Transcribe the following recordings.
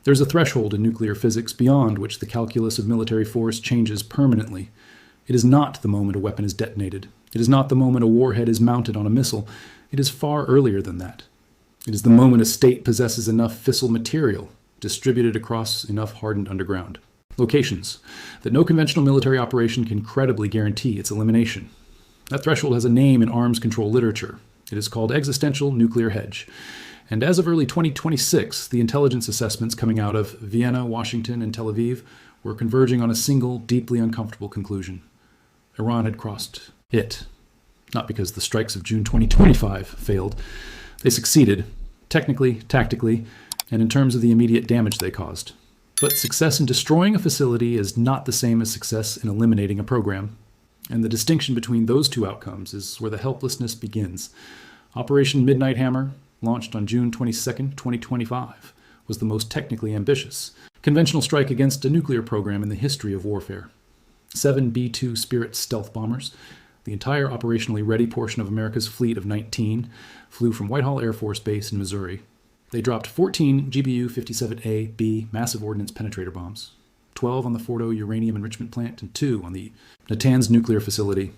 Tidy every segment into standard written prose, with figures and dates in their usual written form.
There's a threshold in nuclear physics beyond which the calculus of military force changes permanently. It is not the moment a weapon is detonated. It is not the moment a warhead is mounted on a missile. It is far earlier than that. It is the moment a state possesses enough fissile material distributed across enough hardened underground locations that no conventional military operation can credibly guarantee its elimination. That threshold has a name in arms control literature. It is called existential nuclear hedge. And as of early 2026, the intelligence assessments coming out of Vienna, Washington, and Tel Aviv were converging on a single, deeply uncomfortable conclusion. Iran had crossed it. Not because the strikes of June 2025 failed. They succeeded, technically, tactically, and in terms of the immediate damage they caused. But success in destroying a facility is not the same as success in eliminating a program. And the distinction between those two outcomes is where the helplessness begins. Operation Midnight Hammer, launched on June 22, 2025, was the most technically ambitious conventional strike against a nuclear program in the history of warfare. 7 B-2 Spirit stealth bombers, the entire operationally ready portion of America's fleet of 19, flew from Whitehall Air Force Base in Missouri. They dropped 14 GBU-57A-B massive ordnance penetrator bombs, 12 on the Fordow uranium enrichment plant and 2 on the Natanz nuclear facility.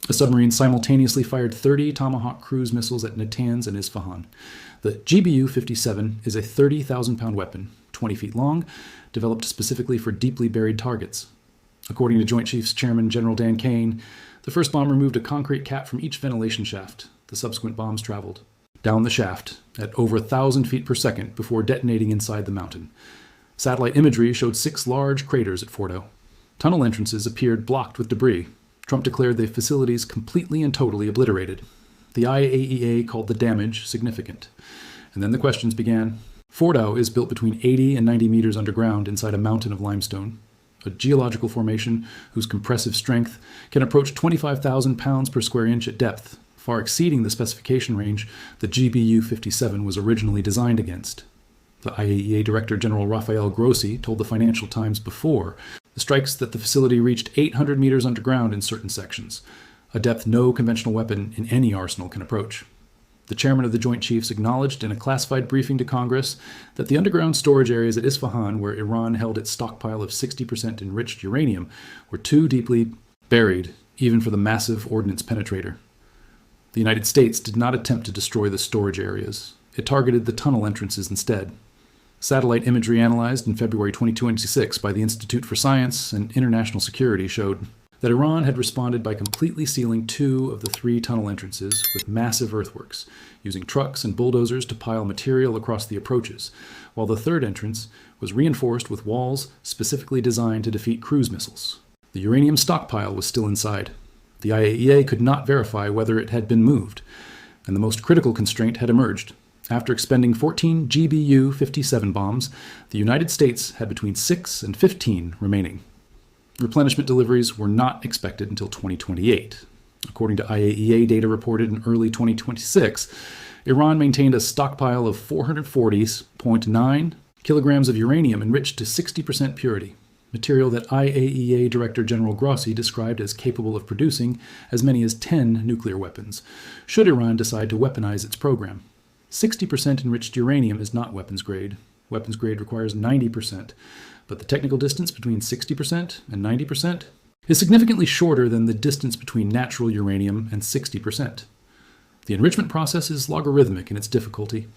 A submarine simultaneously fired 30 Tomahawk cruise missiles at Natanz and Isfahan. The GBU-57 is a 30,000-pound weapon, 20 feet long, developed specifically for deeply buried targets. According to Joint Chiefs Chairman General Dan Kane, the first bomb removed a concrete cap from each ventilation shaft. The subsequent bombs traveled down the shaft at over 1,000 feet per second before detonating inside the mountain. Satellite imagery showed 6 large craters at Fordow. Tunnel entrances appeared blocked with debris. Trump declared the facilities completely and totally obliterated. The IAEA called the damage significant. And then the questions began. Fordow is built between 80 and 90 meters underground inside a mountain of limestone, a geological formation whose compressive strength can approach 25,000 pounds per square inch at depth, far exceeding the specification range the GBU-57 was originally designed against. The IAEA Director General Rafael Grossi told the Financial Times before the strikes that the facility reached 800 meters underground in certain sections, a depth no conventional weapon in any arsenal can approach. The chairman of the Joint Chiefs acknowledged in a classified briefing to Congress that the underground storage areas at Isfahan, where Iran held its stockpile of 60% enriched uranium, were too deeply buried, even for the massive ordnance penetrator. The United States did not attempt to destroy the storage areas. It targeted the tunnel entrances instead. Satellite imagery analyzed in February 2026 by the Institute for Science and International Security showed that Iran had responded by completely sealing 2 of the 3 tunnel entrances with massive earthworks, using trucks and bulldozers to pile material across the approaches, while the 3rd entrance was reinforced with walls specifically designed to defeat cruise missiles. The uranium stockpile was still inside. The IAEA could not verify whether it had been moved, and the most critical constraint had emerged. After expending 14 GBU-57 bombs, the United States had between 6 and 15 remaining. Replenishment deliveries were not expected until 2028. According to IAEA data reported in early 2026, Iran maintained a stockpile of 440.9 kilograms of uranium enriched to 60% purity, material that IAEA Director General Grossi described as capable of producing as many as 10 nuclear weapons, should Iran decide to weaponize its program. 60% enriched uranium is not weapons grade. Weapons grade requires 90%, but the technical distance between 60% and 90% is significantly shorter than the distance between natural uranium and 60%. The enrichment process is logarithmic in its difficulty.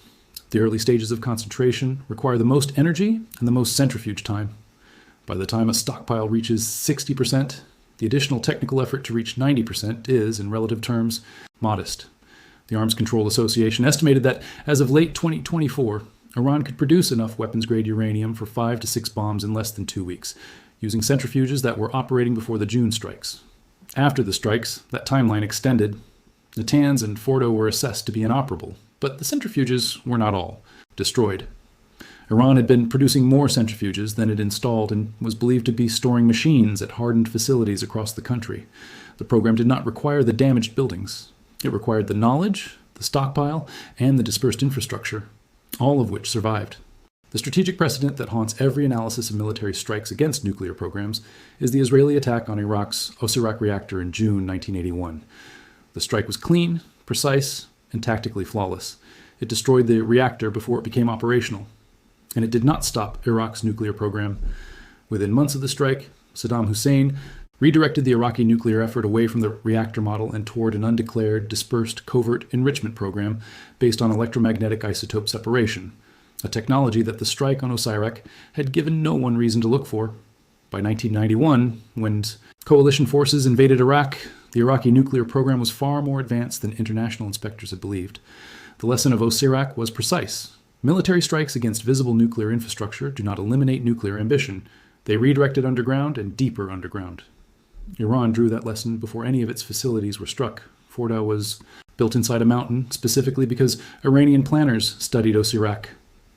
The early stages of concentration require the most energy and the most centrifuge time. By the time a stockpile reaches 60%, the additional technical effort to reach 90% is, in relative terms, modest. The Arms Control Association estimated that, as of late 2024, Iran could produce enough weapons-grade uranium for 5 to 6 bombs in less than 2 weeks, using centrifuges that were operating before the June strikes. After the strikes, that timeline extended. Natanz and Fordow were assessed to be inoperable, but the centrifuges were not all destroyed. Iran had been producing more centrifuges than it installed and was believed to be storing machines at hardened facilities across the country. The program did not require the damaged buildings. It required the knowledge, the stockpile, and the dispersed infrastructure, all of which survived. The strategic precedent that haunts every analysis of military strikes against nuclear programs is the Israeli attack on Iraq's Osirak reactor in June 1981. The strike was clean, precise, and tactically flawless. It destroyed the reactor before it became operational. And it did not stop Iraq's nuclear program. Within months of the strike, Saddam Hussein redirected the Iraqi nuclear effort away from the reactor model and toward an undeclared, dispersed, covert enrichment program based on electromagnetic isotope separation, a technology that the strike on Osirak had given no one reason to look for. By 1991, when coalition forces invaded Iraq, the Iraqi nuclear program was far more advanced than international inspectors had believed. The lesson of Osirak was precise. Military strikes against visible nuclear infrastructure do not eliminate nuclear ambition. They redirect it underground and deeper underground. Iran drew that lesson before any of its facilities were struck. Fordow was built inside a mountain, specifically because Iranian planners studied Osirak.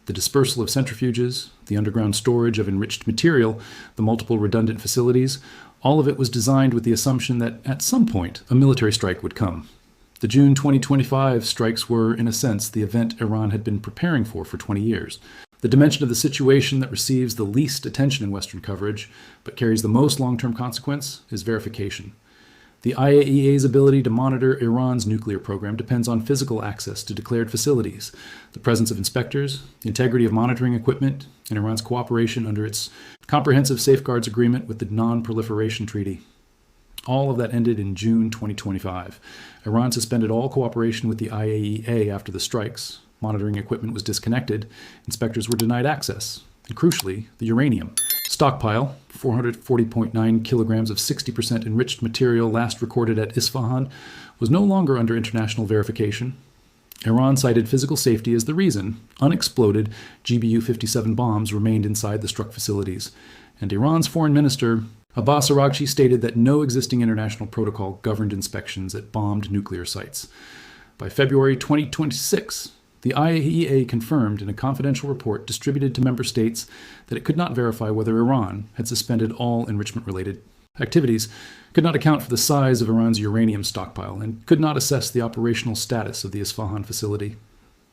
The dispersal of centrifuges, the underground storage of enriched material, the multiple redundant facilities, all of it was designed with the assumption that at some point a military strike would come. The June 2025 strikes were, in a sense, the event Iran had been preparing for 20 years. The dimension of the situation that receives the least attention in Western coverage, but carries the most long-term consequence, is verification. The IAEA's ability to monitor Iran's nuclear program depends on physical access to declared facilities, the presence of inspectors, the integrity of monitoring equipment, and Iran's cooperation under its Comprehensive Safeguards Agreement with the Non-Proliferation Treaty. All of that ended in June 2025. Iran suspended all cooperation with the IAEA after the strikes. Monitoring equipment was disconnected, inspectors were denied access, and crucially, the uranium stockpile, 440.9 kilograms of 60% enriched material last recorded at Isfahan, was no longer under international verification. Iran cited physical safety as the reason unexploded GBU-57 bombs remained inside the struck facilities, and Iran's foreign minister Abbas Araghchi stated that no existing international protocol governed inspections at bombed nuclear sites. By February 2026, the IAEA confirmed in a confidential report distributed to member states that it could not verify whether Iran had suspended all enrichment-related activities, could not account for the size of Iran's uranium stockpile, and could not assess the operational status of the Isfahan facility.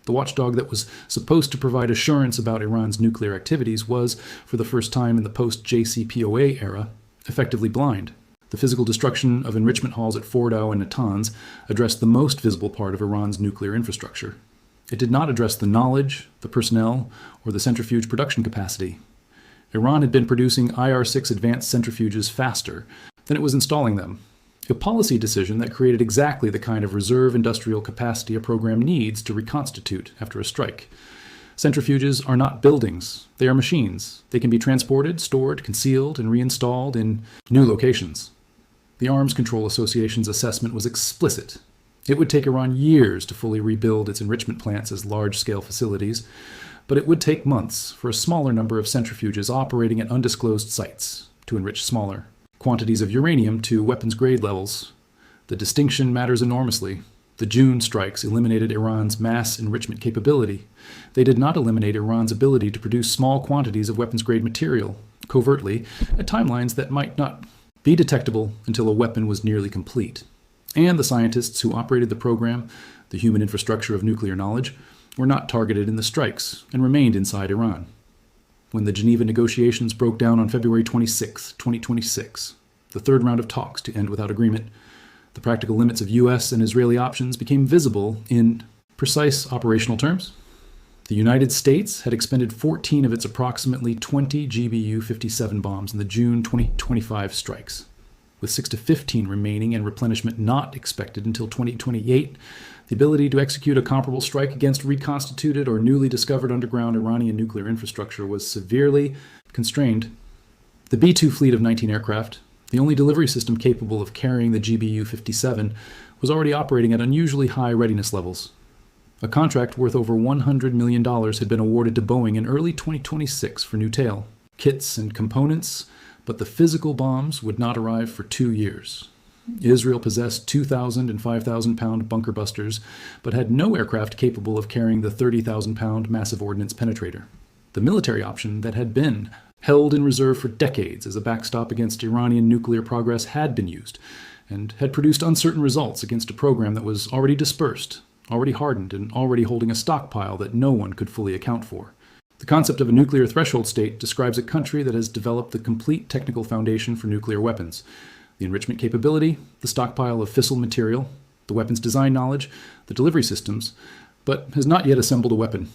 The watchdog that was supposed to provide assurance about Iran's nuclear activities was, for the first time in the post-JCPOA era, effectively blind. The physical destruction of enrichment halls at Fordow and Natanz addressed the most visible part of Iran's nuclear infrastructure. It did not address the knowledge, the personnel, or the centrifuge production capacity. Iran had been producing IR-6 advanced centrifuges faster than it was installing them, a policy decision that created exactly the kind of reserve industrial capacity a program needs to reconstitute after a strike. Centrifuges are not buildings, they are machines. They can be transported, stored, concealed, and reinstalled in new locations. The Arms Control Association's assessment was explicit. It would take Iran years to fully rebuild its enrichment plants as large-scale facilities, but it would take months for a smaller number of centrifuges operating at undisclosed sites to enrich smaller quantities of uranium to weapons-grade levels. The distinction matters enormously. The June strikes eliminated Iran's mass enrichment capability. They did not eliminate Iran's ability to produce small quantities of weapons-grade material, covertly, at timelines that might not be detectable until a weapon was nearly complete. And the scientists who operated the program, the human infrastructure of nuclear knowledge, were not targeted in the strikes and remained inside Iran. When the Geneva negotiations broke down on February 26, 2026, the third round of talks to end without agreement, the practical limits of U.S. and Israeli options became visible in precise operational terms. The United States had expended 14 of its approximately 20 GBU-57 bombs in the June 2025 strikes. With 6 to 15 remaining and replenishment not expected until 2028, the ability to execute a comparable strike against reconstituted or newly discovered underground Iranian nuclear infrastructure was severely constrained. The B-2 fleet of 19 aircraft, the only delivery system capable of carrying the GBU-57, was already operating at unusually high readiness levels. A contract worth over $100 million had been awarded to Boeing in early 2026 for new tail, kits, and components, but the physical bombs would not arrive for 2 years. Israel possessed 2,000 and 5,000-pound bunker busters, but had no aircraft capable of carrying the 30,000-pound massive ordnance penetrator. The military option that had been held in reserve for decades as a backstop against Iranian nuclear progress had been used, and had produced uncertain results against a program that was already dispersed, already hardened, and already holding a stockpile that no one could fully account for. The concept of a nuclear threshold state describes a country that has developed the complete technical foundation for nuclear weapons: the enrichment capability, the stockpile of fissile material, the weapons design knowledge, the delivery systems, but has not yet assembled a weapon.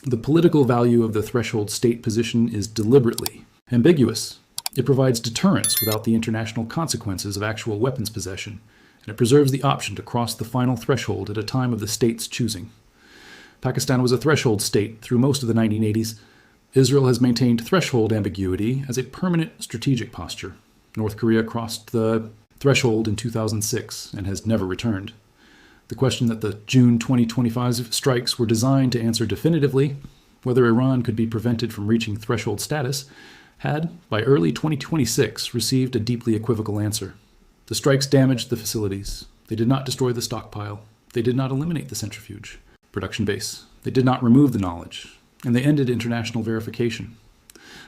The political value of the threshold state position is deliberately ambiguous. It provides deterrence without the international consequences of actual weapons possession, and it preserves the option to cross the final threshold at a time of the state's choosing. Pakistan was a threshold state through most of the 1980s. Israel has maintained threshold ambiguity as a permanent strategic posture. North Korea crossed the threshold in 2006 and has never returned. The question that the June 2025 strikes were designed to answer definitively, whether Iran could be prevented from reaching threshold status, had, by early 2026, received a deeply equivocal answer. The strikes damaged the facilities. They did not destroy the stockpile. They did not eliminate the centrifuge production base. They did not remove the knowledge. And they ended international verification.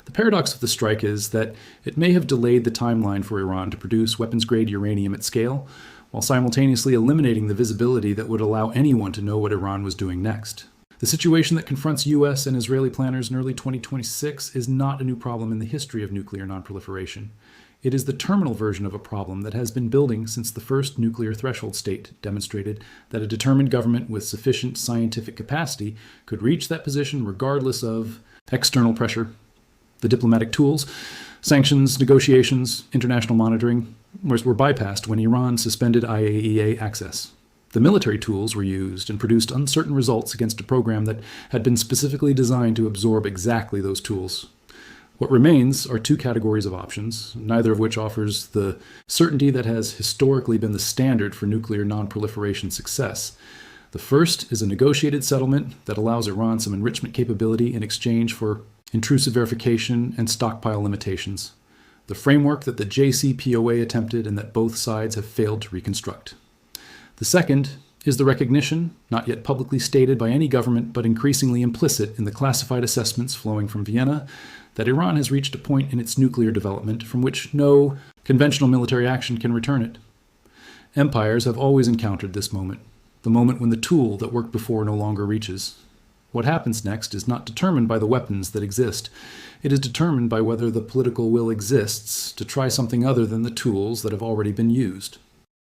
The paradox of the strike is that it may have delayed the timeline for Iran to produce weapons-grade uranium at scale, while simultaneously eliminating the visibility that would allow anyone to know what Iran was doing next. The situation that confronts U.S. and Israeli planners in early 2026 is not a new problem in the history of nuclear nonproliferation. It is the terminal version of a problem that has been building since the first nuclear threshold state demonstrated that a determined government with sufficient scientific capacity could reach that position regardless of external pressure. The diplomatic tools, sanctions, negotiations, international monitoring were bypassed when Iran suspended IAEA access. The military tools were used and produced uncertain results against a program that had been specifically designed to absorb exactly those tools. What remains are two categories of options, neither of which offers the certainty that has historically been the standard for nuclear nonproliferation success. The first is a negotiated settlement that allows Iran some enrichment capability in exchange for intrusive verification and stockpile limitations. The framework that the JCPOA attempted and that both sides have failed to reconstruct. The second is the recognition, not yet publicly stated by any government but increasingly implicit in the classified assessments flowing from Vienna, that Iran has reached a point in its nuclear development from which no conventional military action can return it. Empires have always encountered this moment, the moment when the tool that worked before no longer reaches. What happens next is not determined by the weapons that exist. It is determined by whether the political will exists to try something other than the tools that have already been used.